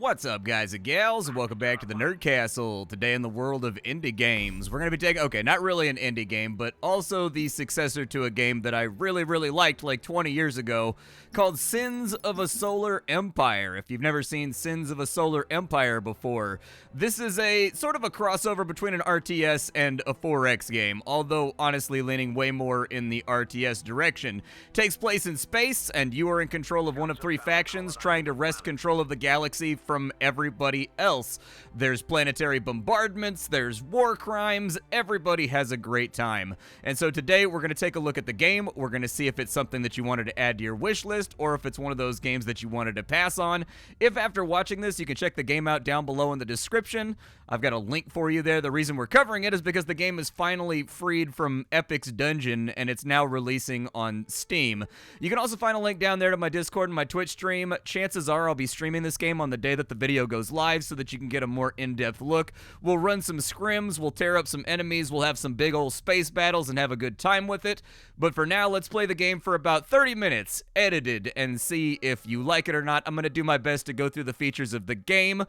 What's up, guys and gals, and welcome back to the Nerd Castle. Today in the world of indie games, we're going to be taking, okay, not really an indie game, but also the successor to a game that I really liked like 20 years ago, called Sins of a Solar Empire. If you've never seen Sins of a Solar Empire before, this is a sort of a crossover between an RTS and a 4X game, although honestly leaning way more in the RTS direction. Takes place in space, and you are in control of one of three factions trying to wrest control of the galaxy from everybody else. There's planetary bombardments, there's war crimes, everybody has a great time. And so today we're going to take a look at the game, we're going to see if it's something that you wanted to add to your wish list, or if it's one of those games that you wanted to pass on. If after watching this you can check the game out down below in the description, I've got a link for you there. The reason we're covering it is because the game is finally freed from Epic's dungeon and it's now releasing on Steam. You can also find a link down there to my Discord and my Twitch stream. Chances are I'll be streaming this game on the day that the video goes live so that you can get a more in-depth look. We'll run some scrims, we'll tear up some enemies, we'll have some big old space battles and have a good time with it. But for now, let's play the game for about 30 minutes, edited, and see if you like it or not. I'm going to do my best to go through the features of the game.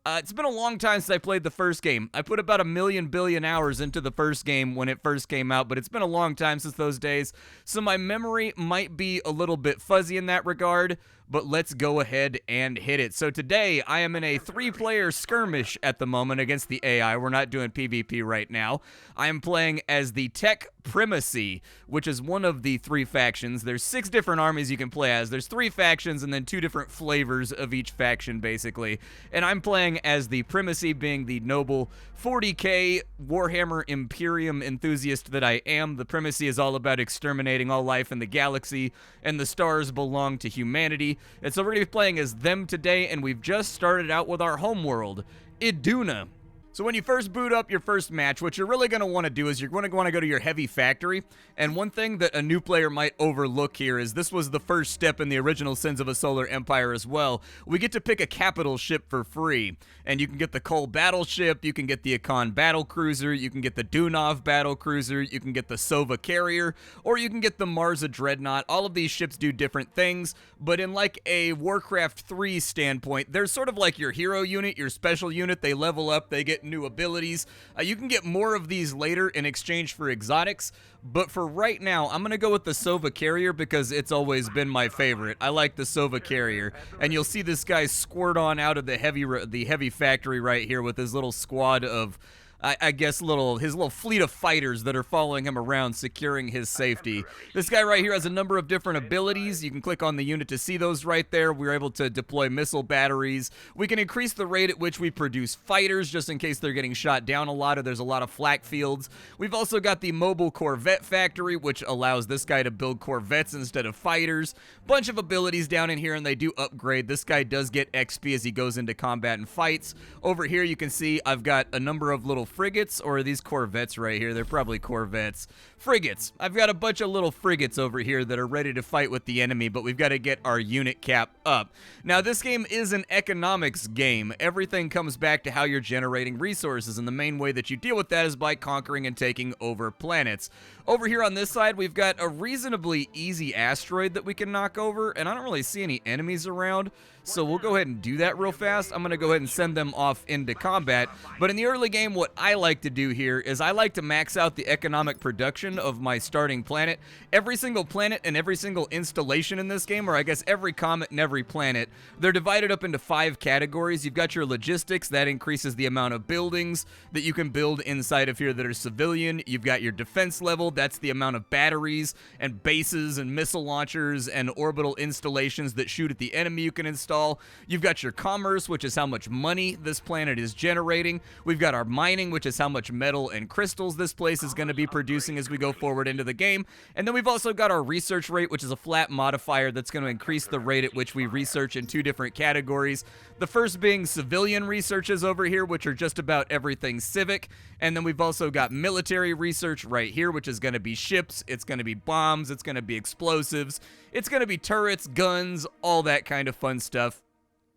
It's been a long time since I played the first game. I put about 1 billion hours into the first game when it first came out, but it's been a long time since those days, so my memory might be a little bit fuzzy in that regard, but let's go ahead and hit it. So today, I am in a 3-player skirmish at the moment against the AI. We're not doing PvP right now. I am playing as the Tech Primacy, which is one of the 3 factions. There's 6 different armies you can play as. There's 3 factions and then 2 different flavors of each faction, basically. And I'm playing as the Primacy, being the noble 40k Warhammer Imperium enthusiast that I am. The Primacy is all about exterminating all life in the galaxy, and the stars belong to humanity. And so we're going to be playing as them today, and we've just started out with our homeworld, Iduna. So when you first boot up your first match, what you're really going to want to do is you're going to want to go to your heavy factory. And one thing that a new player might overlook here is this was the first step in the original Sins of a Solar Empire as well. We get to pick a capital ship for free. And you can get the Cole battleship, you can get the Akan battle cruiser, you can get the Dunov battle cruiser, you can get the Sova carrier, or you can get the Marza dreadnought. All of these ships do different things, but in like a Warcraft 3 standpoint, they're sort of like your hero unit, your special unit. They level up, they get new abilities. You can get more of these later in exchange for exotics, but for right now, I'm going to go with the Sova carrier because it's always been my favorite. I like the Sova carrier, and you'll see this guy squirt on out of the heavy factory right here with his little squad of I guess his little fleet of fighters that are following him around, securing his safety. This guy right here has a number of different abilities. You can click on the unit to see those right there. We're able to deploy missile batteries. We can increase the rate at which we produce fighters, just in case they're getting shot down a lot or there's a lot of flak fields. We've also got the mobile Corvette factory, which allows this guy to build Corvettes instead of fighters. Bunch of abilities down in here, and they do upgrade. This guy does get XP as he goes into combat and fights. Over here, you can see I've got a number of little frigates, or are these Corvettes right here? They're probably Corvettes. Frigates. I've got a bunch of little frigates over here that are ready to fight with the enemy, but we've got to get our unit cap up. Now, this game is an economics game. Everything comes back to how you're generating resources, and the main way that you deal with that is by conquering and taking over planets. Over here on this side, we've got a reasonably easy asteroid that we can knock over, and I don't really see any enemies around, so we'll go ahead and do that real fast. I'm going to go ahead and send them off into combat, but in the early game, what I like to do here is I like to max out the economic production of my starting planet. Every single planet and every single installation in this game, or I guess every comet and every planet, they're divided up into 5 categories. You've got your logistics, that increases the amount of buildings that you can build inside of here that are civilian. You've got your defense level, that's the amount of batteries and bases and missile launchers and orbital installations that shoot at the enemy you can install. You've got your commerce, which is how much money this planet is generating. We've got our mining, which is how much metal and crystals this place is going to be producing as we go forward into the game. And then we've also got our research rate, which is a flat modifier that's going to increase the rate at which we research in 2 different categories. The first being civilian researches over here, which are just about everything civic. And then we've also got military research right here, which is going to be ships, it's going to be bombs, it's going to be explosives, it's going to be turrets, guns, all that kind of fun stuff.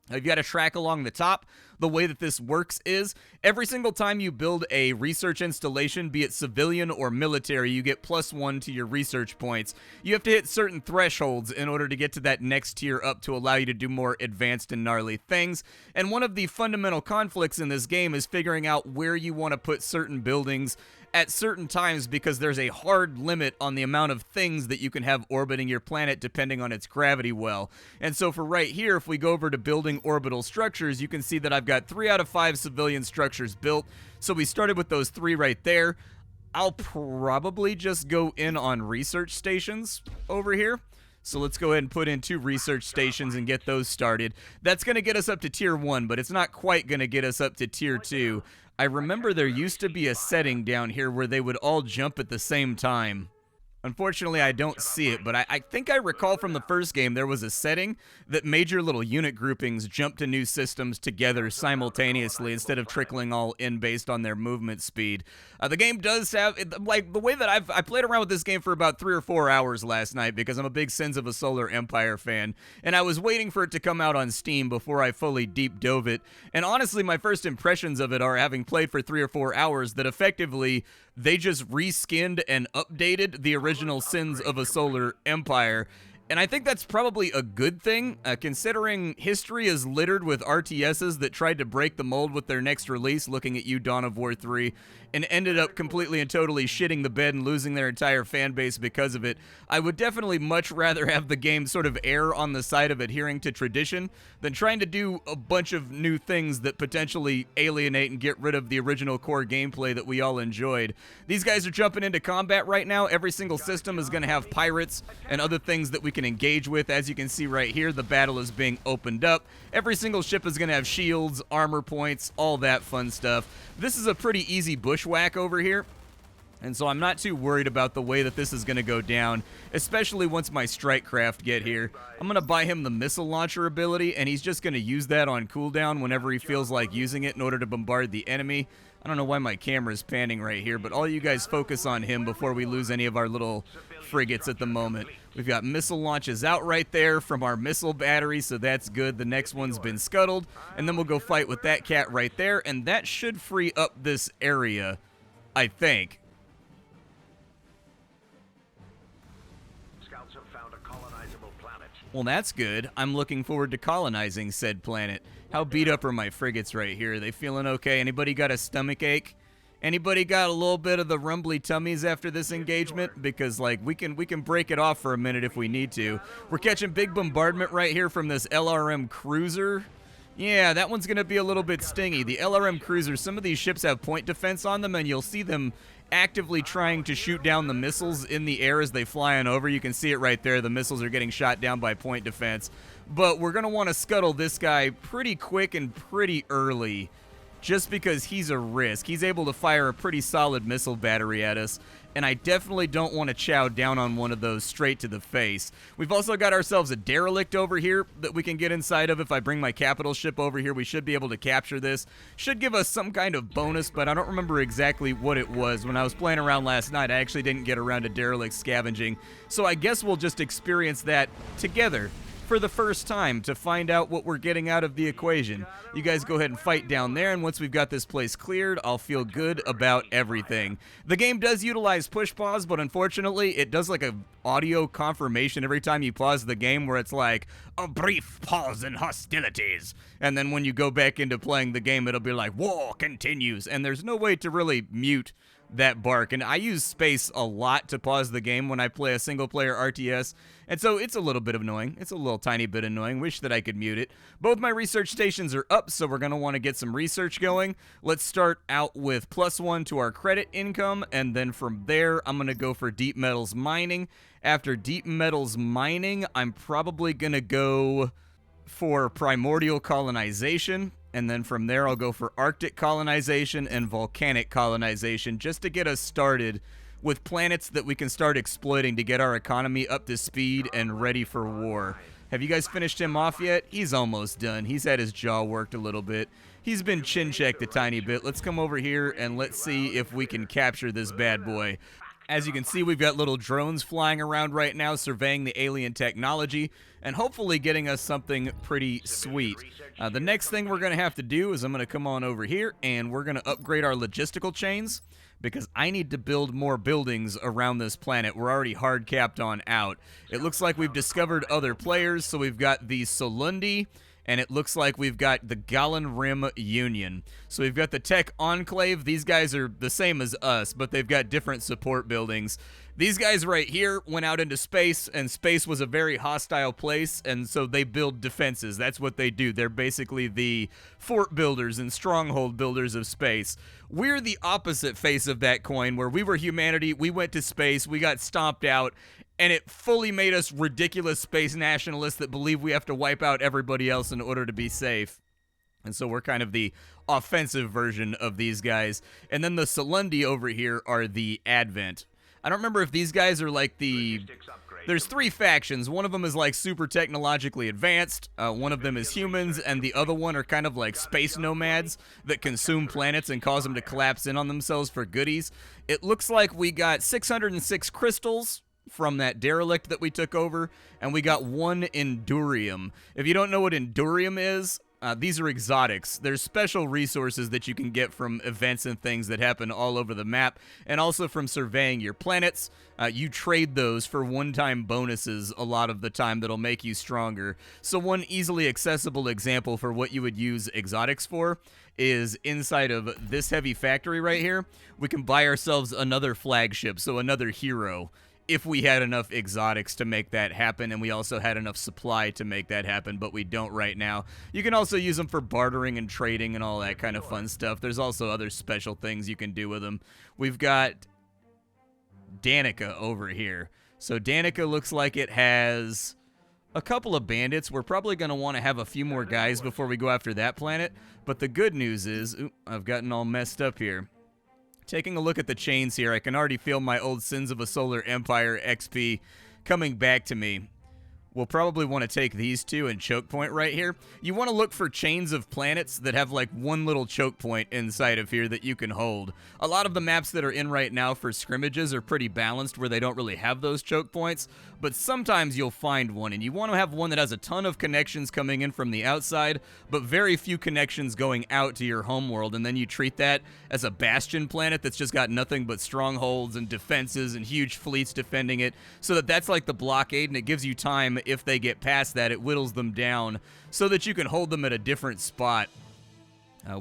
You've got a track along the top. The way that this works is every single time you build a research installation, be it civilian or military, you get +1 to your research points. You have to hit certain thresholds in order to get to that next tier up to allow you to do more advanced and gnarly things. And one of the fundamental conflicts in this game is figuring out where you want to put certain buildings at certain times, because there's a hard limit on the amount of things that you can have orbiting your planet depending on its gravity well. And so for right here, if we go over to building orbital structures, you can see that I've got 3 out of 5 civilian structures built. So we started with those 3 right there. I'll probably just go in on research stations over here. So let's go ahead and put in 2 research stations and get those started. That's going to get us up to tier 1, but it's not quite going to get us up to tier 2. I remember there used to be a setting down here where they would all jump at the same time. Unfortunately, I don't see it, but I think I recall from the first game there was a setting that made your little unit groupings jump to new systems together simultaneously instead of trickling all in based on their movement speed. The game does have, like, the way that I played around with this game for about 3 or 4 hours last night because I'm a big Sins of a Solar Empire fan, and I was waiting for it to come out on Steam before I fully deep dove it. And honestly, my first impressions of it are, having played for 3 or 4 hours, that effectively they just reskinned and updated the original Sins of a Solar Empire. And I think that's probably a good thing, considering history is littered with RTSs that tried to break the mold with their next release, looking at you, Dawn of War 3, and ended up completely and totally shitting the bed and losing their entire fan base because of it. I would definitely much rather have the game sort of err on the side of adhering to tradition than trying to do a bunch of new things that potentially alienate and get rid of the original core gameplay that we all enjoyed. These guys are jumping into combat right now. Every single system is going to have pirates and other things that we can engage with. As you can see right here, the battle is being opened up. Every single ship is going to have shields, armor points, all that fun stuff. This is a pretty easy bushwhack over here, and so I'm not too worried about the way that this is going to go down, especially once my strike craft get here. I'm going to buy him the missile launcher ability, and he's just going to use that on cooldown whenever he feels like using it in order to bombard the enemy. I don't know why my camera's panning right here, but all you guys focus on him before we lose any of our little frigates at the moment. We've got missile launches out right there from our missile battery, so that's good. The next one's been scuttled, and then we'll go fight with that cat right there, and that should free up this area, I think. Scouts have found a colonizable planet. Well, that's good. I'm looking forward to colonizing said planet. How beat up are my frigates right here? Are they feeling okay? Anybody got a stomach ache? Anybody got a little bit of the rumbly tummies after this engagement? Because, like, we can break it off for a minute if we need to. We're catching big bombardment right here from this LRM cruiser. Yeah, that one's going to be a little bit stingy. The LRM cruisers, some of these ships have point defense on them, and you'll see them actively trying to shoot down the missiles in the air as they fly on over. You can see it right there. The missiles are getting shot down by point defense. But we're going to want to scuttle this guy pretty quick and pretty early, just because he's a risk. He's able to fire a pretty solid missile battery at us, and I definitely don't want to chow down on one of those straight to the face. We've also got ourselves a derelict over here that we can get inside of. If I bring my capital ship over here, we should be able to capture this. Should give us some kind of bonus, but I don't remember exactly what it was. When I was playing around last night, I actually didn't get around to derelict scavenging, so I guess we'll just experience that together for the first time to find out what we're getting out of the equation. You guys go ahead and fight down there, and once we've got this place cleared, I'll feel good about everything. The game does utilize push pause, but unfortunately, it does like a audio confirmation every time you pause the game where it's like, a brief pause in hostilities. And then when you go back into playing the game, it'll be like, war continues. And there's no way to really mute that bark, and I use space a lot to pause the game when I play a single-player RTS, and so it's a little bit annoying. It's a little tiny bit annoying. Wish that I could mute it. Both my research stations are up, so we're going to want to get some research going. Let's start out with +1 to our credit income, and then from there, I'm going to go for deep metals mining. After deep metals mining, I'm probably going to go for primordial colonization. And then from there, I'll go for Arctic colonization and volcanic colonization just to get us started with planets that we can start exploiting to get our economy up to speed and ready for war. Have you guys finished him off yet? He's almost done. He's had his jaw worked a little bit. He's been chin-checked a tiny bit. Let's come over here and let's see if we can capture this bad boy. As you can see, we've got little drones flying around right now, surveying the alien technology, and hopefully getting us something pretty sweet. The next thing we're going to have to do is I'm going to come on over here, and we're going to upgrade our logistical chains, because I need to build more buildings around this planet. We're already hard capped on out. It looks like we've discovered other players, so we've got the Solundi, and it looks like we've got the Galen Rim Union. So we've got the Tech Enclave. These guys are the same as us, but they've got different support buildings. These guys right here went out into space, and space was a very hostile place, and so they build defenses. That's what they do. They're basically the fort builders and stronghold builders of space. We're the opposite face of that coin, where we were humanity, we went to space, we got stomped out, and it fully made us ridiculous space nationalists that believe we have to wipe out everybody else in order to be safe. And so we're kind of the offensive version of these guys. And then the Solundi over here are the Advent. I don't remember if these guys are like the... There's 3 factions. One of them is like super technologically advanced. One of them is humans, and the other one are kind of like space nomads that consume planets and cause them to collapse in on themselves for goodies. It looks like we got 606 crystals from that derelict that we took over, and we got 1 Endurium. If you don't know what Endurium is, these are exotics. There's special resources that you can get from events and things that happen all over the map, and also from surveying your planets. You trade those for one-time bonuses a lot of the time that'll make you stronger. So one easily accessible example for what you would use exotics for is inside of this heavy factory right here. We can buy ourselves another flagship, so another hero, if we had enough exotics to make that happen, and we also had enough supply to make that happen, but we don't right now. You can also use them for bartering and trading and all that kind of fun stuff. There's also other special things you can do with them. We've got Danica over here. So Danica looks like it has a couple of bandits. We're probably going to want to have a few more guys before we go after that planet, but the good news is, I've gotten all messed up here. Taking a look at the chains here, I can already feel my old Sins of a Solar Empire XP coming back to me. We'll probably want to take these 2 and choke point right here. You want to look for chains of planets that have like one little choke point inside of here that you can hold. A lot of the maps that are in right now for scrimmages are pretty balanced where they don't really have those choke points, but sometimes you'll find one, and you want to have one that has a ton of connections coming in from the outside, but very few connections going out to your homeworld, and then you treat that as a bastion planet that's just got nothing but strongholds and defenses and huge fleets defending it, so that's like the blockade, and it gives you time. If they get past that, it whittles them down so that you can hold them at a different spot.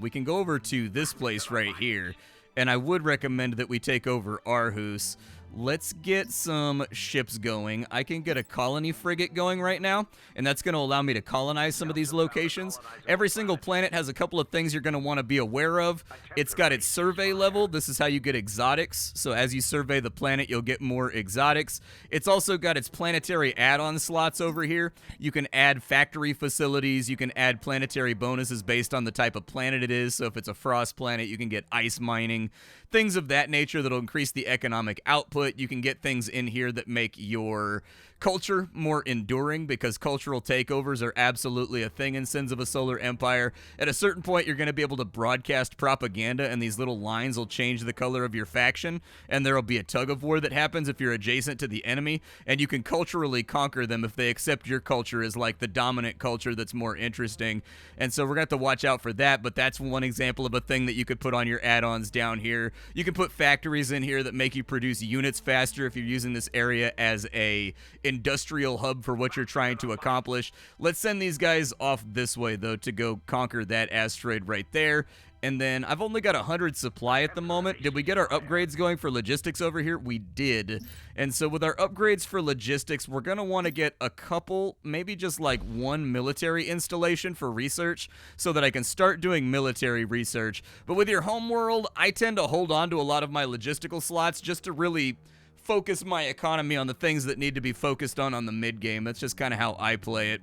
We can go over to this place right here, and I would recommend that we take over Aarhus. Let's get some ships going. I can get a colony frigate going right now, and that's going to allow me to colonize some of these locations. Every single planet has a couple of things you're going to want to be aware of. It's got its survey level. This is how you get exotics. So as you survey the planet, you'll get more exotics. It's also got its planetary add-on slots over here. You can add factory facilities. You can add planetary bonuses based on the type of planet it is. So if it's a frost planet, you can get ice mining, things of that nature that'll increase the economic output. You can get things in here that make your culture more enduring, because cultural takeovers are absolutely a thing in Sins of a Solar Empire. At a certain point, you're going to be able to broadcast propaganda, and these little lines will change the color of your faction, and there will be a tug of war that happens if you're adjacent to the enemy, and you can culturally conquer them if they accept your culture as like the dominant culture that's more interesting. And so we're going to have to watch out for that, but that's one example of a thing that you could put on your add-ons down here. You can put factories in here that make you produce units faster if you're using this area as a industrial hub for what you're trying to accomplish. Let's send these guys off this way, though, to go conquer that asteroid right there. And then I've only got 100 supply at the moment. Did we get our upgrades going for logistics over here? We did. And so with our upgrades for logistics, we're going to want to get a couple, maybe just like 1 military installation for research so that I can start doing military research. But with your homeworld, I tend to hold on to a lot of my logistical slots just to really focus my economy on the things that need to be focused on the mid-game. That's just kind of how I play it.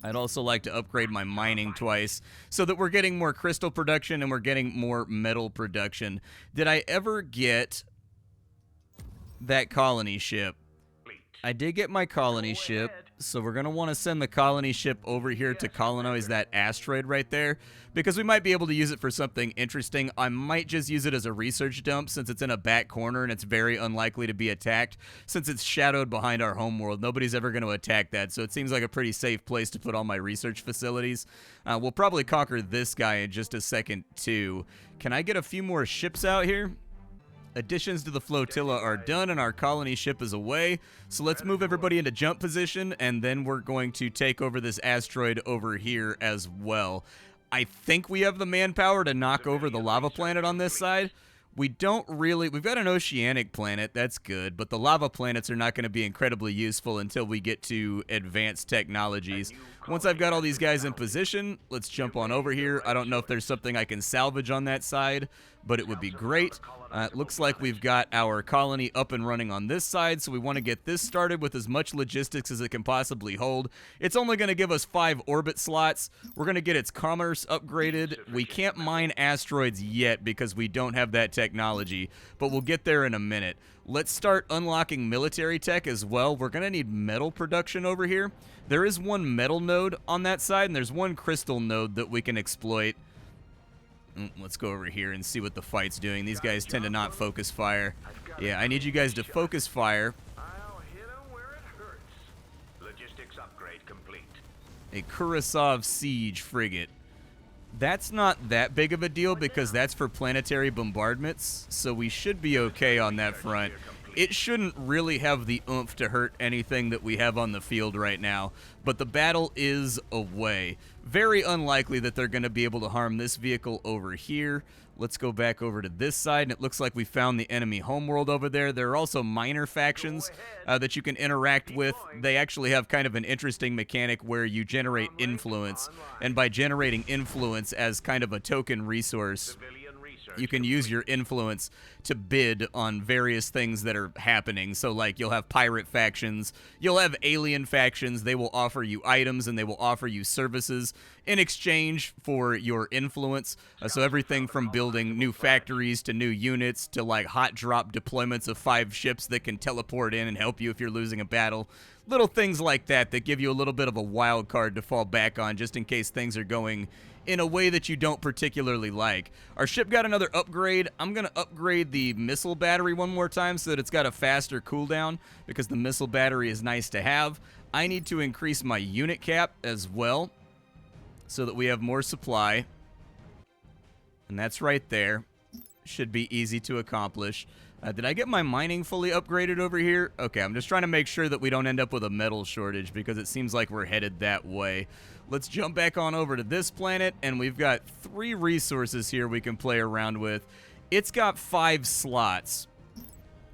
I'd also like to upgrade my mining twice so that we're getting more crystal production and we're getting more metal production. Did I ever get that colony ship? I did get my colony ship. So we're going to want to send the colony ship over here to colonize that asteroid right there, because we might be able to use it for something interesting. I might just use it as a research dump since it's in a back corner and it's very unlikely to be attacked since it's shadowed behind our homeworld. Nobody's ever going to attack that, so it seems like a pretty safe place to put all my research facilities. We'll probably conquer this guy in just a second too. Can I get a few more ships out here? Additions to the flotilla are done and our colony ship is away. So let's move everybody into jump position and then we're going to take over this asteroid over here as well. I think we have the manpower to knock over the lava planet on this side. We don't really, we've got an oceanic planet, that's good, but the lava planets are not going to be incredibly useful until we get to advanced technologies. Once I've got all these guys in position, let's jump on over here. I don't know if there's something I can salvage on that side, but it would be great. It looks like we've got our colony up and running on this side, so we want to get this started with as much logistics as it can possibly hold. It's only going to give us 5 orbit slots. We're going to get its commerce upgraded. We can't mine asteroids yet because we don't have that technology, but we'll get there in a minute. Let's start unlocking military tech as well. We're going to need metal production over here. There is one metal node on that side, and there's one crystal node that we can exploit. Let's go over here and see what the fight's doing. These guys tend to not focus fire. Yeah, I need you guys to focus fire. I'll hit 'em where it hurts. Logistics upgrade complete. A Kurasov siege frigate. That's not that big of a deal because that's for planetary bombardments, so we should be okay on that front. It shouldn't really have the oomph to hurt anything that we have on the field right now, but the battle is away. Very unlikely that they're going to be able to harm this vehicle over here. Let's go back over to this side, and it looks like we found the enemy homeworld over there. There are also minor factions that you can interact with. They actually have kind of an interesting mechanic where you generate influence, and by generating influence as kind of a token resource, you can use your influence to bid on various things that are happening. So like you'll have pirate factions, you'll have alien factions, they will offer you items and they will offer you services in exchange for your influence. So everything from building new factories to new units to like hot drop deployments of 5 ships that can teleport in and help you if you're losing a battle. Little things like that that give you a little bit of a wild card to fall back on just in case things are going in a way that you don't particularly like. Our ship got another upgrade. I'm going to upgrade the missile battery one more time so that it's got a faster cooldown because the missile battery is nice to have. I need to increase my unit cap as well so that we have more supply. And that's right there. Should be easy to accomplish. Did I get my mining fully upgraded over here? Okay, I'm just trying to make sure that we don't end up with a metal shortage because it seems like we're headed that way. Let's jump back on over to this planet, and we've got 3 resources here we can play around with. It's got 5 slots.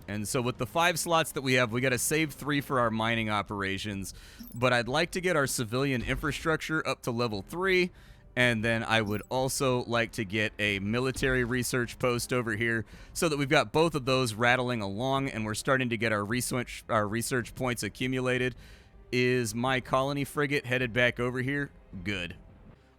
And so with the 5 slots that we have, we got to save 3 for our mining operations. But I'd like to get our civilian infrastructure up to level 3. And then I would also like to get a military research post over here so that we've got both of those rattling along and we're starting to get our research points accumulated. Is my colony frigate headed back over here? Good.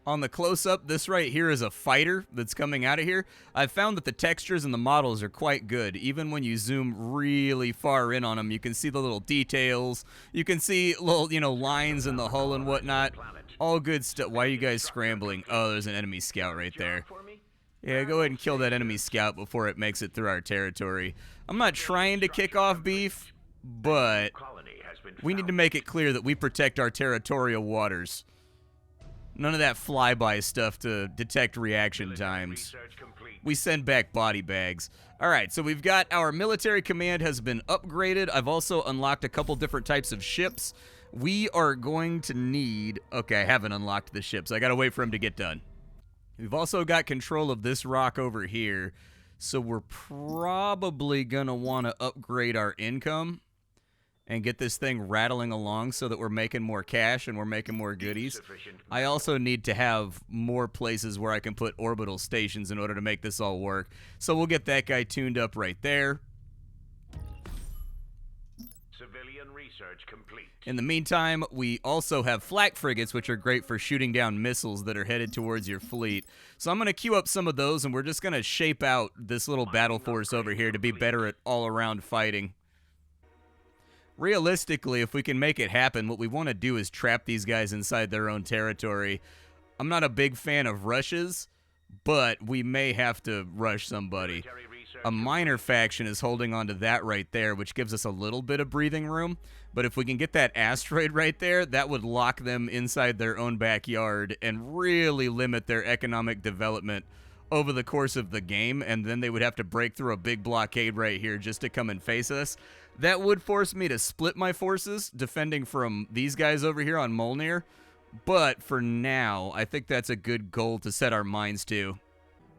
On the close-up, this right here is a fighter that's coming out of here. I've found that the textures and the models are quite good. Even when you zoom really far in on them, you can see the little details. You can see little, lines in the hull and whatnot. All good stuff. Why are you guys scrambling? Oh, there's an enemy scout right there. Yeah, go ahead and kill that enemy scout before it makes it through our territory. I'm not trying to kick off beef, but we need to make it clear that we protect our territorial waters. None of that flyby stuff to detect reaction times. We send back body bags. Alright, so we've got our military command has been upgraded. I've also unlocked a couple different types of ships. We are going to need... Okay, I haven't unlocked the ships. I gotta wait for him to get done. We've also got control of this rock over here. So we're probably gonna want to upgrade our income and get this thing rattling along so that we're making more cash and we're making more goodies. I also need to have more places where I can put orbital stations in order to make this all work. So we'll get that guy tuned up right there. Civilian research complete. In the meantime, we also have flak frigates, which are great for shooting down missiles that are headed towards your fleet. So I'm going to queue up some of those, and we're just going to shape out this little battle force over here to be better at all-around fighting. realistically, if we can make it happen, what we want to do is trap these guys inside their own territory. I'm not a big fan of rushes, but we may have to rush somebody. A minor faction is holding on to that right there, which gives us a little bit of breathing room. But if we can get that asteroid right there, that would lock them inside their own backyard and really limit their economic development over the course of the game. And then they would have to break through a big blockade right here just to come and face us. That would force me to split my forces, defending from these guys over here on Molnir. But for now, I think that's a good goal to set our minds to.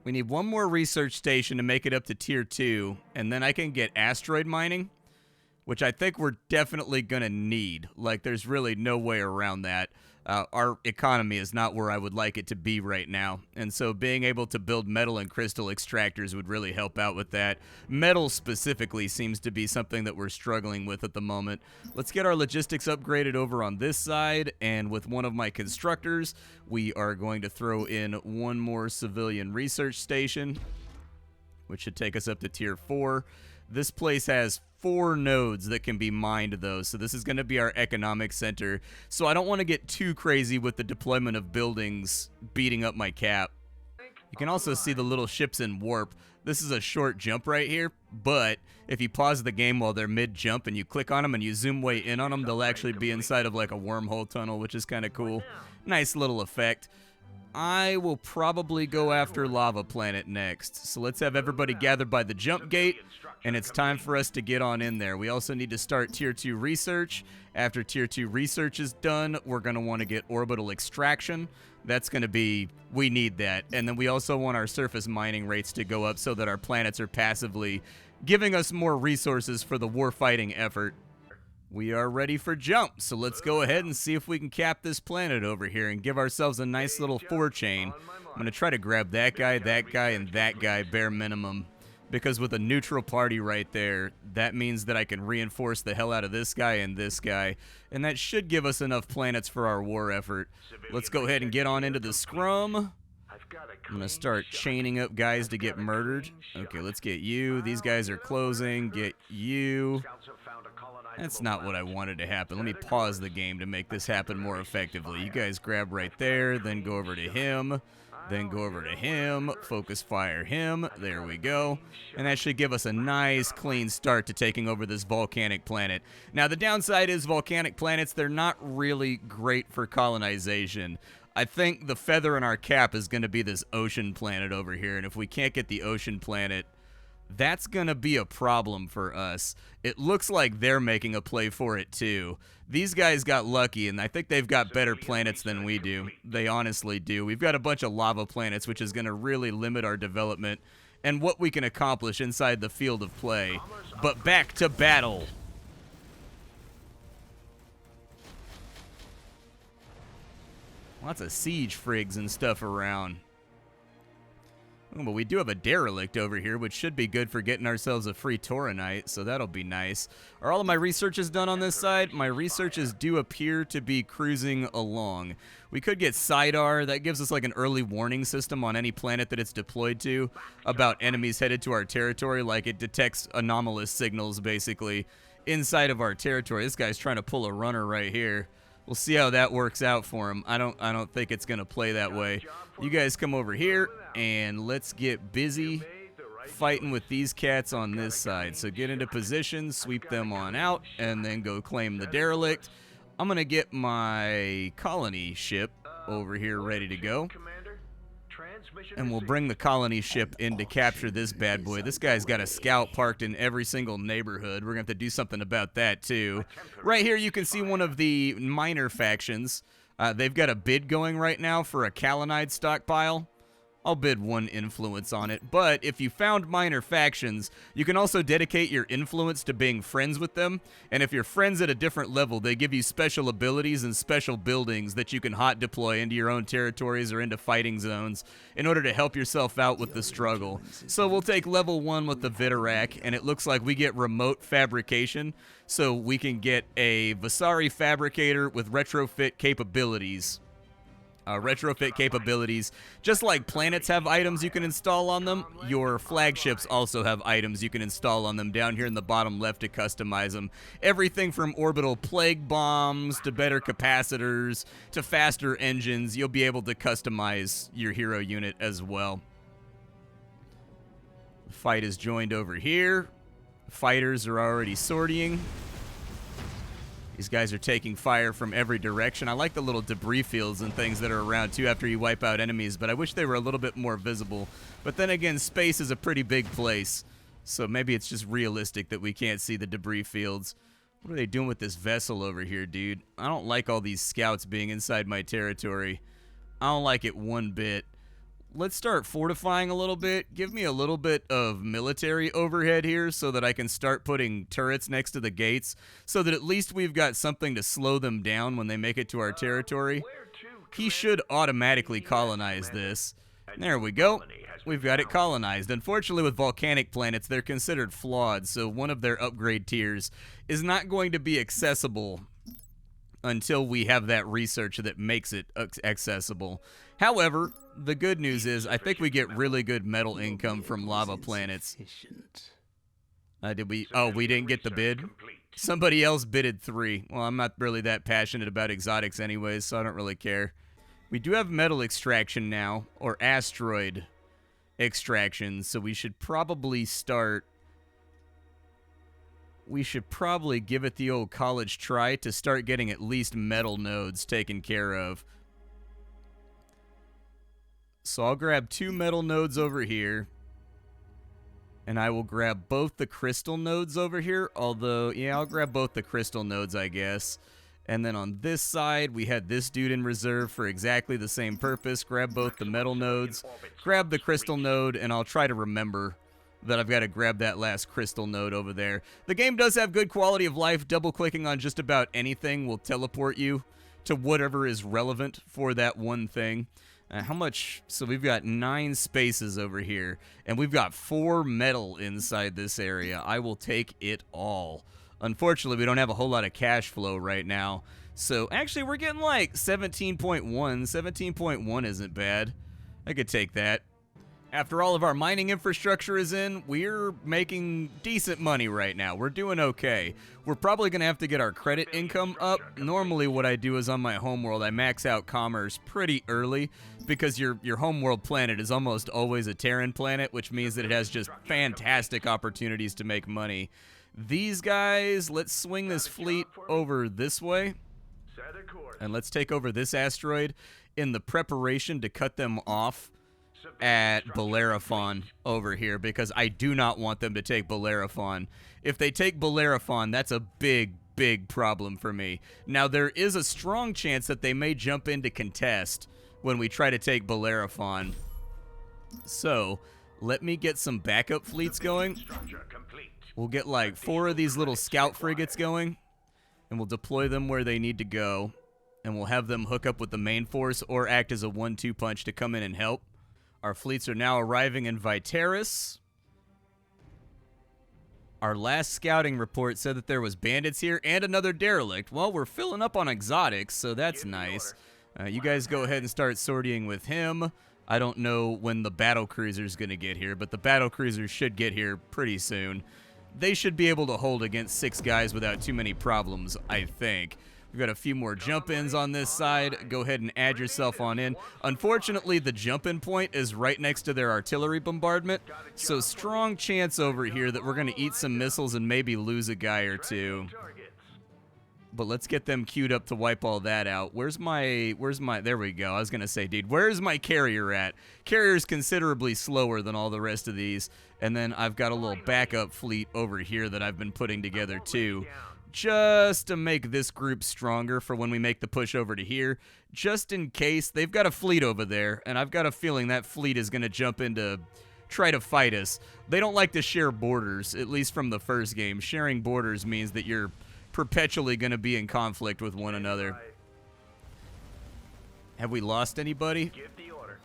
We need one more research station to make it up to tier 2, and then I can get asteroid mining, which I think we're definitely going to need. Like, there's really no way around that. Our economy is not where I would like it to be right now, and so being able to build metal and crystal extractors would really help out with that. Metal specifically seems to be something that we're struggling with at the moment. Let's get our logistics upgraded over on this side, and with one of my constructors, we are going to throw in one more civilian research station, which should take us up to tier 4. This place has 4 nodes that can be mined, though, so this is going to be our economic center. So I don't want to get too crazy with the deployment of buildings beating up my cap. You can also see the little ships in warp. This is a short jump right here, but if you pause the game while they're mid-jump and you click on them and you zoom way in on them, they'll actually be inside of like a wormhole tunnel, which is kind of cool. Nice little effect. I will probably go after Lava Planet next. So let's have everybody gathered by the jump gate, and it's time for us to get on in there. We also need to start Tier 2 research. After Tier 2 research is done, we're going to want to get orbital extraction. That's going to be, we need that. And then we also want our surface mining rates to go up so that our planets are passively giving us more resources for the warfighting effort. We are ready for jump, so let's go ahead and see if we can cap this planet over here and give ourselves a nice little 4-chain. I'm going to try to grab that guy, and that guy, bare minimum. Because with a neutral party right there, that means that I can reinforce the hell out of this guy and this guy. And that should give us enough planets for our war effort. Let's go ahead and get on into the scrum. I'm going to start chaining up guys to get murdered. Okay, let's get you. These guys are closing. Get you. That's not what I wanted to happen. Let me pause the game to make this happen more effectively. You guys grab right there, then go over to him, then go over to him, focus fire him. There we go. And that should give us a nice clean start to taking over this volcanic planet. Now, the downside is volcanic planets, they're not really great for colonization. I think the feather in our cap is going to be this ocean planet over here, and if we can't get the ocean planet, that's going to be a problem for us. It looks like they're making a play for it, too. These guys got lucky, and I think they've got better planets than we do. They honestly do. We've got a bunch of lava planets, which is going to really limit our development and what we can accomplish inside the field of play. But back to battle. Lots of siege frigs and stuff around. Oh, but we do have a derelict over here, which should be good for getting ourselves a free Tauronite, so that'll be nice. Are all of my researches done on this side? My researches do appear to be cruising along. We could get SIDAR. That gives us like an early warning system on any planet that it's deployed to about enemies headed to our territory. Like, it detects anomalous signals, basically, inside of our territory. This guy's trying to pull a runner right here. We'll see how that works out for him. I don't think it's going to play that way. You guys come over here, and let's get busy fighting with these cats on this side. So get into position, sweep them on out, and then go claim the derelict. I'm going to get my colony ship over here ready to go. And we'll bring the colony ship in to capture this bad boy. This guy's got a scout parked in every single neighborhood. We're going to have to do something about that, too. Right here, you can see one of the minor factions. They've got a bid going right now for a Kalinide stockpile. I'll bid 1 influence on it, but if you found minor factions, you can also dedicate your influence to being friends with them, and if you're friends at a different level, they give you special abilities and special buildings that you can hot deploy into your own territories or into fighting zones in order to help yourself out with the struggle. So we'll take level 1 with the Vitarak, and it looks like we get remote fabrication, so we can get a Vasari fabricator with retrofit capabilities. retrofit capabilities. Just like planets have items you can install on them, your flagships also have items you can install on them down here in the bottom left to customize them. Everything from orbital plague bombs to better capacitors to faster engines, you'll be able to customize your hero unit as well. The fight is joined over here. Fighters are already sortying. These guys are taking fire from every direction. I like the little debris fields and things that are around, too, after you wipe out enemies, but I wish they were a little bit more visible. But then again, space is a pretty big place, so maybe it's just realistic that we can't see the debris fields. What are they doing with this vessel over here, dude? I don't like all these scouts being inside my territory. I don't like it one bit. Let's start fortifying a little bit. Give me a little bit of military overhead here so that I can start putting turrets next to the gates so that at least we've got something to slow them down when they make it to our territory. He should automatically colonize this. There we go. We've got it colonized. Unfortunately, with volcanic planets, they're considered flawed, so one of their upgrade tiers is not going to be accessible until we have that research that makes it accessible. However, the good news is I think we get really good metal income from lava planets. Did we? Oh, we didn't get the bid? Somebody else bidded 3. Well, I'm not really that passionate about exotics anyways, so I don't really care. We do have metal extraction now, or asteroid extraction, so we should probably start... We should probably give it the old college try to start getting at least metal nodes taken care of. So I'll grab 2 metal nodes over here. And I will grab both the crystal nodes over here. Although, yeah, I'll grab both the crystal nodes, I guess. And then on this side, we had this dude in reserve for exactly the same purpose. Grab both the metal nodes. Grab the crystal node, and I'll try to remember that I've got to grab that last crystal node over there. The game does have good quality of life. Double-clicking on just about anything will teleport you to whatever is relevant for that one thing. How much? So we've got 9 spaces over here, and we've got 4 metal inside this area. I will take it all. Unfortunately, we don't have a whole lot of cash flow right now. So actually, we're getting like 17.1. 17.1 isn't bad. I could take that. After all of our mining infrastructure is in, we're making decent money right now. We're doing okay. We're probably going to have to get our credit income up. Normally what I do is on my homeworld, I max out commerce pretty early because your homeworld planet is almost always a Terran planet, which means that it has just fantastic opportunities to make money. These guys, let's swing this fleet over this way. And let's take over this asteroid in the preparation to cut them off at Bellerophon over here, because I do not want them to take Bellerophon. If they take Bellerophon, that's a big, big problem for me. Now, there is a strong chance that they may jump in to contest when we try to take Bellerophon. So, let me get some backup fleets going. We'll get like 4 of these little scout frigates going, and we'll deploy them where they need to go, and we'll have them hook up with the main force or act as a 1-2 punch to come in and help. Our fleets are now arriving in Viteris. Our last scouting report said that there was bandits here and another derelict. Well, we're filling up on exotics, so that's nice. You guys go ahead and start sortying with him. I don't know when the battle cruiser's going to get here, but the battle cruiser should get here pretty soon. They should be able to hold against 6 guys without too many problems, I think. We've got a few more jump-ins on this side. Go ahead and add yourself on in. Unfortunately, the jump-in point is right next to their artillery bombardment, so strong chance over here that we're going to eat some missiles and maybe lose a guy or 2. But let's get them queued up to wipe all that out. Where's my, there we go. I was going to say, dude, where's my carrier at? Carrier's considerably slower than all the rest of these. And then I've got a little backup fleet over here that I've been putting together, too, just to make this group stronger for when we make the push over to here, just in case. They've got a fleet over there, and I've got a feeling that fleet is going to jump in to try to fight us. They don't like to share borders, at least from the first game. Sharing borders means that you're perpetually going to be in conflict with one another. Have we lost anybody? Give the order.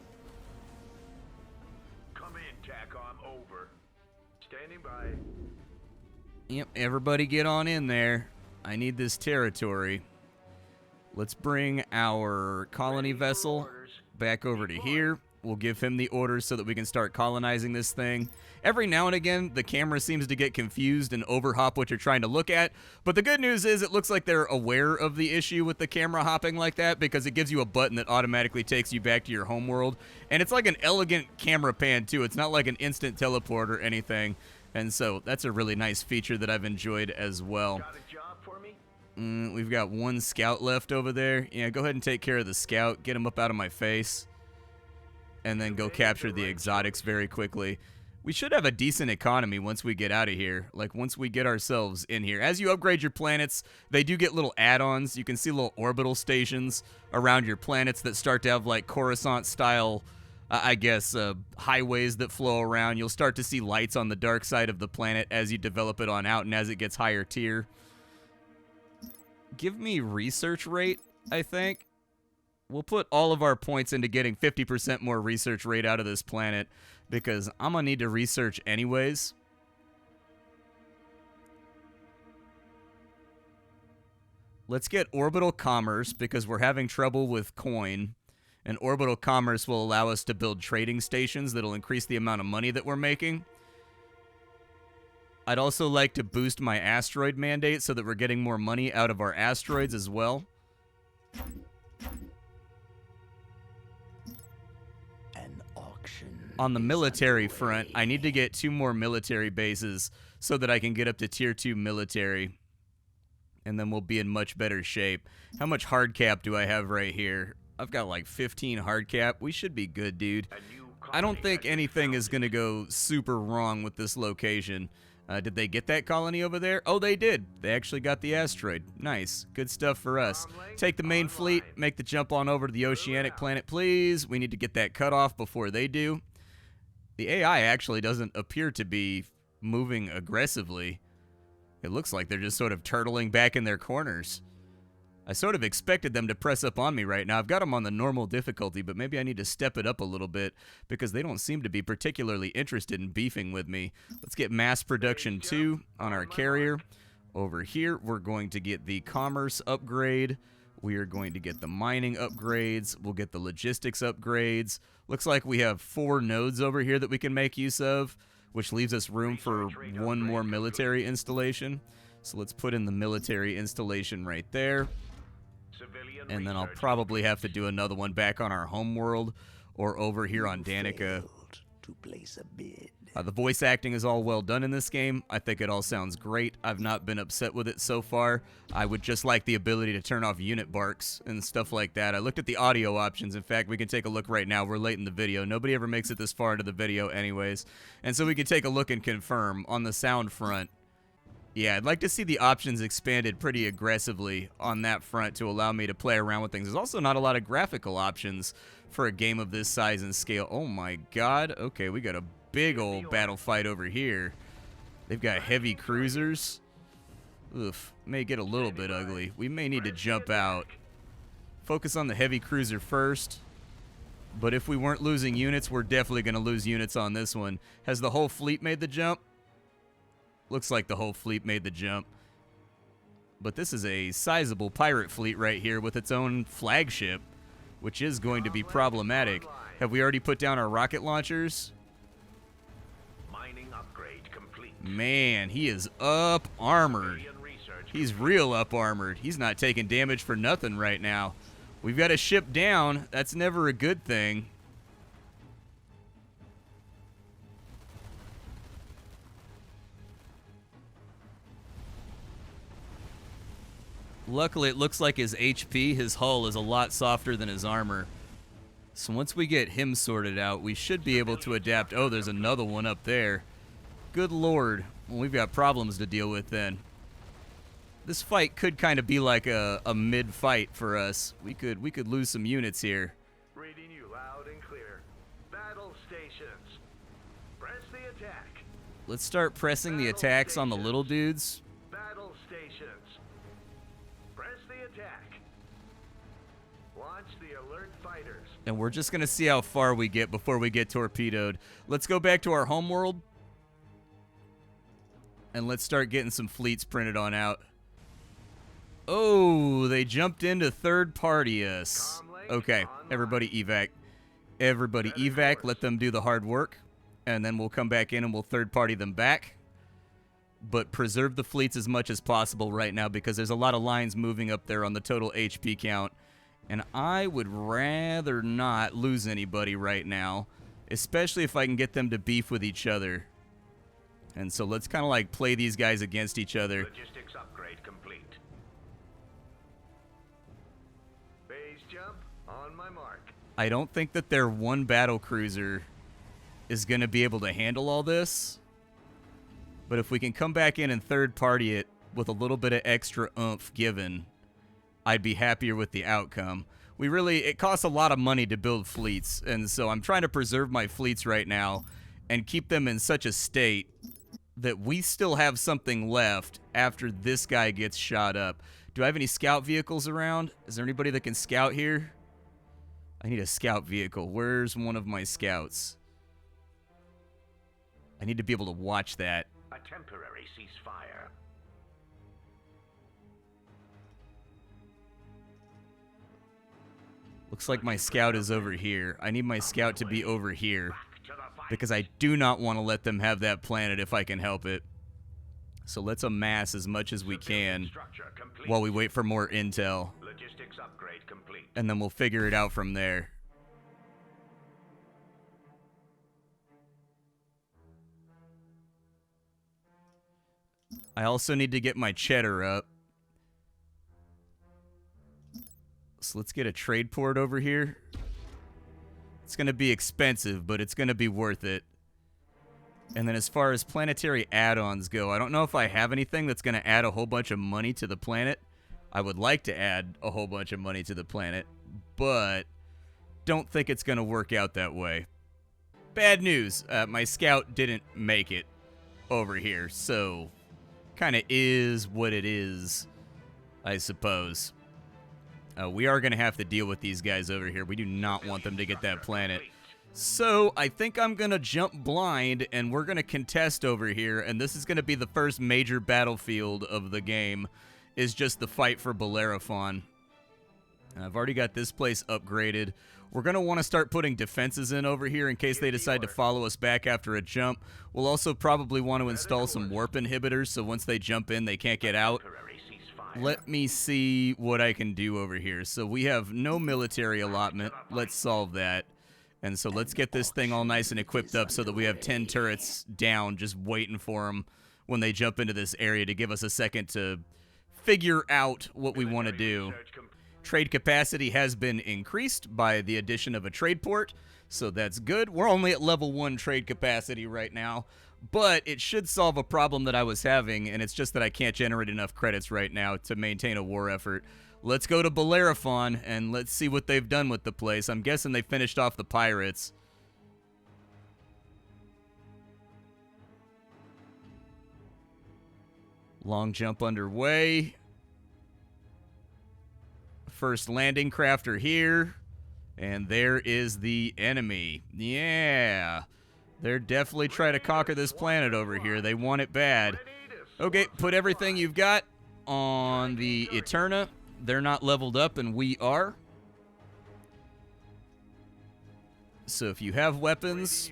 Come in, TACOM, over. Standing by. Yep, everybody get on in there. I need this territory. Let's bring our colony vessel back over to here. We'll give him the orders so that we can start colonizing this thing. Every now and again, the camera seems to get confused and overhop what you're trying to look at. But the good news is it looks like they're aware of the issue with the camera hopping like that, because it gives you a button that automatically takes you back to your home world. And it's like an elegant camera pan, too. It's not like an instant teleport or anything. And so that's a really nice feature that I've enjoyed as well. Got a job for me? We've got one scout left over there. Yeah, go ahead and take care of the scout. Get him up out of my face. And then go capture the exotics very quickly. We should have a decent economy once we get out of here. Like, once we get ourselves in here. As you upgrade your planets, they do get little add-ons. You can see little orbital stations around your planets that start to have, like, Coruscant-style, highways that flow around. You'll start to see lights on the dark side of the planet as you develop it on out and as it gets higher tier. Give me research rate, I think. We'll put all of our points into getting 50% more research rate out of this planet, because I'm going to need to research anyways. Let's get orbital commerce, because we're having trouble with coin. And orbital commerce will allow us to build trading stations that'll increase the amount of money that we're making. I'd also like to boost my asteroid mandate so that we're getting more money out of our asteroids as well. On the military front, I need to get 2 more military bases so that I can get up to tier 2 military. And then we'll be in much better shape. How much hard cap do I have right here? I've got like 15 hard cap. We should be good, dude. I don't think anything is going to go super wrong with this location. Did they get that colony over there? Oh, they did. They actually got the asteroid. Nice. Good stuff for us. Take the main fleet, make the jump on over to the oceanic planet, please. We need to get that cut off before they do. The AI actually doesn't appear to be moving aggressively. It looks like they're just sort of turtling back in their corners. I sort of expected them to press up on me right now. I've got them on the normal difficulty, but maybe I need to step it up a little bit because they don't seem to be particularly interested in beefing with me. Let's get mass production 2 on our carrier. Over here, we're going to get the commerce upgrade. We are going to get the mining upgrades. We'll get the logistics upgrades. Looks like we have 4 nodes over here that we can make use of, which leaves us room for 1 more military installation. So let's put in the military installation right there. And then I'll probably have to do another one back on our home world or over here on Danica. The voice acting is all well done in this game. I think it all sounds great. I've not been upset with it so far. I would just like the ability to turn off unit barks and stuff like that. I looked at the audio options. In fact, we can take a look right now. We're late in the video. Nobody ever makes it this far into the video anyways. And so we can take a look and confirm on the sound front. Yeah, I'd like to see the options expanded pretty aggressively on that front to allow me to play around with things. There's also not a lot of graphical options for a game of this size and scale. Oh my god. Okay, we got a big old battle fight over here. They've got heavy cruisers. Oof, may get a little bit ugly. We may need to jump out. Focus on the heavy cruiser first. But if we weren't losing units, we're definitely going to lose units on this one. Has the whole fleet made the jump? Looks like the whole fleet made the jump. But this is a sizable pirate fleet right here with its own flagship, which is going to be problematic. Have we already put down our rocket launchers? Mining upgrade complete. Man, he is up armored. He's real up armored. He's not taking damage for nothing right now. We've got a ship down. That's never a good thing. Luckily, it looks like his HP, his hull, is a lot softer than his armor. So once we get him sorted out, we should be able to adapt. Oh, there's another one up there. Good lord. Well, we've got problems to deal with then. This fight could kind of be like a mid-fight for us. We could lose some units here. Reading you loud and clear. Battle stations. Press the attack. Let's start pressing the attacks on the little dudes. Battle stations. Press the attack. Launch the alert fighters. And we're just going to see how far we get before we get torpedoed. Let's go back to our home world. And let's start getting some fleets printed on out. Oh, they jumped into third party us. Okay, everybody evac. Everybody evac, let them do the hard work, and then we'll come back in and we'll third party them back. But preserve the fleets as much as possible right now because there's a lot of lines moving up there on the total HP count. And I would rather not lose anybody right now, especially if I can get them to beef with each other. And so let's kind of like play these guys against each other. Logistics upgrade complete. Base jump on my mark. I don't think that their one battle cruiser is going to be able to handle all this. But if we can come back in and third party it with a little bit of extra oomph given, I'd be happier with the outcome. It costs a lot of money to build fleets, and so I'm trying to preserve my fleets right now and keep them in such a state that we still have something left after this guy gets shot up. Do I have any scout vehicles around? Is there anybody that can scout here? I need a scout vehicle. Where's one of my scouts? I need to be able to watch that. A temporary ceasefire. Looks like my scout is over here. I need my scout to be over here because I do not want to let them have that planet if I can help it. So let's amass as much as we can while we wait for more intel. Logistics upgrade complete. And then we'll figure it out from there. I also need to get my cheddar up. So let's get a trade port over here. It's going to be expensive, but it's going to be worth it. And then as far as planetary add-ons go, I don't know if I have anything that's going to add a whole bunch of money to the planet. I would like to add a whole bunch of money to the planet, but don't think it's going to work out that way. Bad news, my scout didn't make it over here, so kind of is what it is, I suppose. We are going to have to deal with these guys over here. We do not want them to get that planet. So I think I'm going to jump blind, and we're going to contest over here, and this is going to be the first major battlefield of the game, is just the fight for Bellerophon. And I've already got this place upgraded. We're going to want to start putting defenses in over here in case they decide to follow us back after a jump. We'll also probably want to install some warp inhibitors, so once they jump in, they can't get out. Let me see what I can do over here. So we have no military allotment. Let's solve that. And so let's get this thing all nice and equipped up so that we have 10 turrets down just waiting for them when they jump into this area to give us a second to figure out what we want to do. Trade capacity has been increased by the addition of a trade port, so that's good. We're only at level 1 trade capacity right now, but it should solve a problem that I was having, and it's just that I can't generate enough credits right now to maintain a war effort. Let's go to Bellerophon, and let's see what they've done with the place. I'm guessing they finished off the pirates. Long jump underway. First landing crafter here. And there is the enemy. Yeah. They're definitely trying to conquer this planet over here. They want it bad. Okay, put everything you've got on the Eterna. They're not leveled up, and we are. So if you have weapons,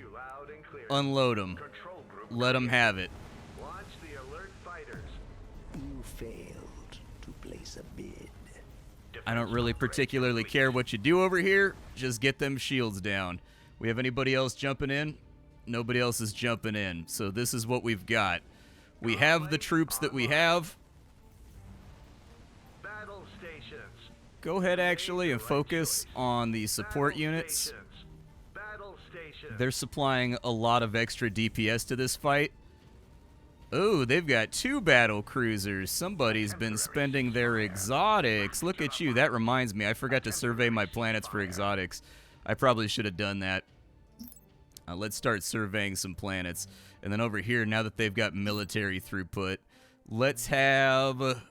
unload them. Let them have it. Launch the alert fighters. You failed to place a bid. I don't really particularly care what you do over here. Just get them shields down. We have anybody else jumping in? Nobody else is jumping in. So this is what we've got. We have the troops that we have. Battle stations. Go ahead, actually, and focus on the support units. Battle stations. They're supplying a lot of extra DPS to this fight. Oh, they've got 2 battle cruisers. Somebody's been spending their exotics. Look at you. That reminds me. I forgot to survey my planets for exotics. I probably should have done that. Let's start surveying some planets. And then over here, now that they've got military throughput, let's have a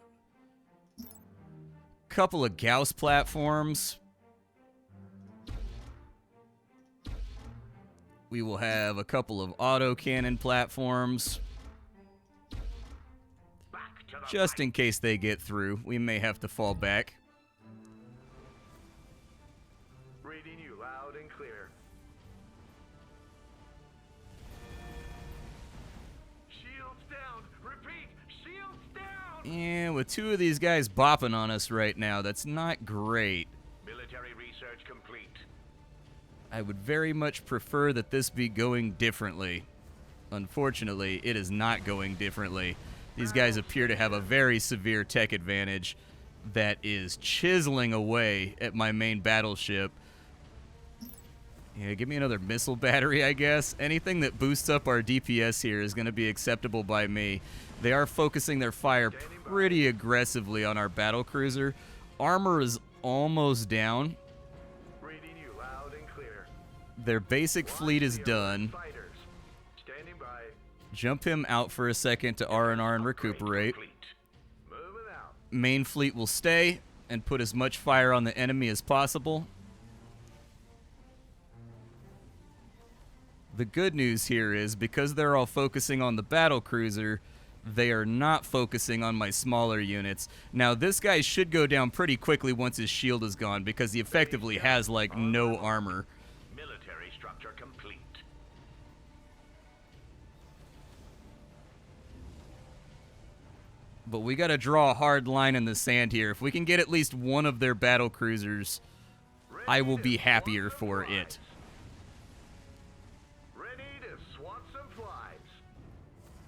couple of Gauss platforms. We will have a couple of autocannon platforms. Just in case they get through, we may have to fall back. Reading you loud and clear. Shields down. Repeat, shields down. And with two of these guys bopping on us right now, that's not great. Military research complete. I would very much prefer that this be going differently. Unfortunately, it is not going differently. These guys appear to have a very severe tech advantage that is chiseling away at my main battleship. Yeah, give me another missile battery, I guess. Anything that boosts up our DPS here is going to be acceptable by me. They are focusing their fire pretty aggressively on our battlecruiser. Armor is almost down. Reading you loud and clear. Their basic fleet is done. Fighters. Standing by. Jump him out for a second to R&R and recuperate. Complete. Moving out. Main fleet will stay and put as much fire on the enemy as possible. The good news here is, because they're all focusing on the battlecruiser, they are not focusing on my smaller units. Now, this guy should go down pretty quickly once his shield is gone, because he effectively has, like, no armor. Military structure complete. But we gotta draw a hard line in the sand here. If we can get at least one of their battlecruisers, I will be happier for it. Ready to swat some flies.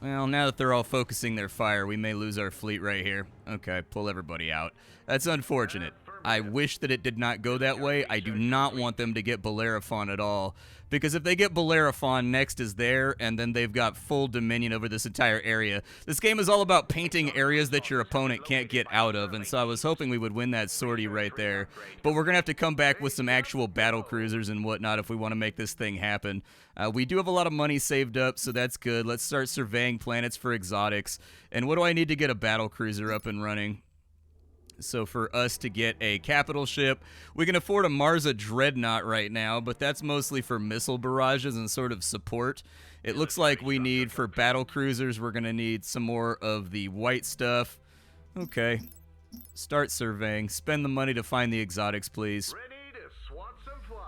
Well, now that they're all focusing their fire, we may lose our fleet right here. Okay, pull everybody out. That's unfortunate. I wish that it did not go that way. I do not want them to get Bellerophon at all. Because if they get Bellerophon, next is there, and then they've got full dominion over this entire area. This game is all about painting areas that your opponent can't get out of, and so I was hoping we would win that sortie right there. But we're going to have to come back with some actual battle cruisers and whatnot if we want to make this thing happen. We do have a lot of money saved up, so that's good. Let's start surveying planets for exotics. And what do I need to get a battle cruiser up and running? So for us to get a capital ship, we can afford a Marza Dreadnought right now, but that's mostly for missile barrages and sort of support. It looks like we need, for battle cruisers, we're going to need some more of the white stuff. Okay. Start surveying. Spend the money to find the exotics, please. Ready to swat some flies.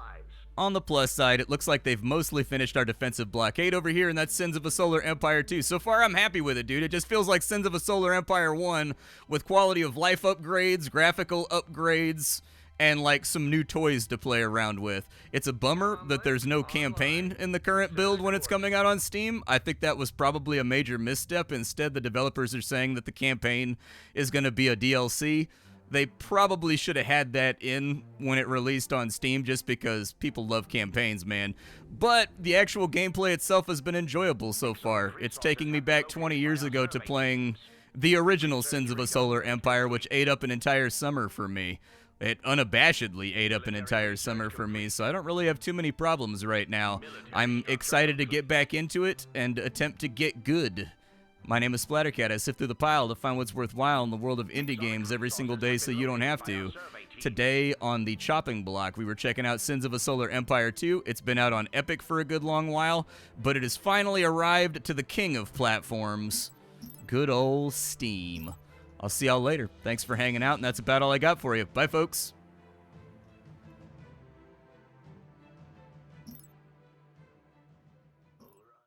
On the plus side, it looks like they've mostly finished our defensive blockade over here, and that's Sins of a Solar Empire 2. So far, I'm happy with it, dude. It just feels like Sins of a Solar Empire 1 with quality of life upgrades, graphical upgrades, and like some new toys to play around with. It's a bummer that there's no campaign in the current build when it's coming out on Steam. I think that was probably a major misstep. Instead, the developers are saying that the campaign is going to be a DLC. They probably should have had that in when it released on Steam, just because people love campaigns, man. But the actual gameplay itself has been enjoyable so far. It's taking me back 20 years ago to playing the original Sins of a Solar Empire, which ate up an entire summer for me. It unabashedly ate up an entire summer for me, so I don't really have too many problems right now. I'm excited to get back into it and attempt to get good. My name is Splattercat. I sift through the pile to find what's worthwhile in the world of indie games every single day so you don't have to. Today on the chopping block, we were checking out Sins of a Solar Empire 2. It's been out on Epic for a good long while, but it has finally arrived to the king of platforms, good old Steam. I'll see y'all later. Thanks for hanging out, and that's about all I got for you. Bye, folks.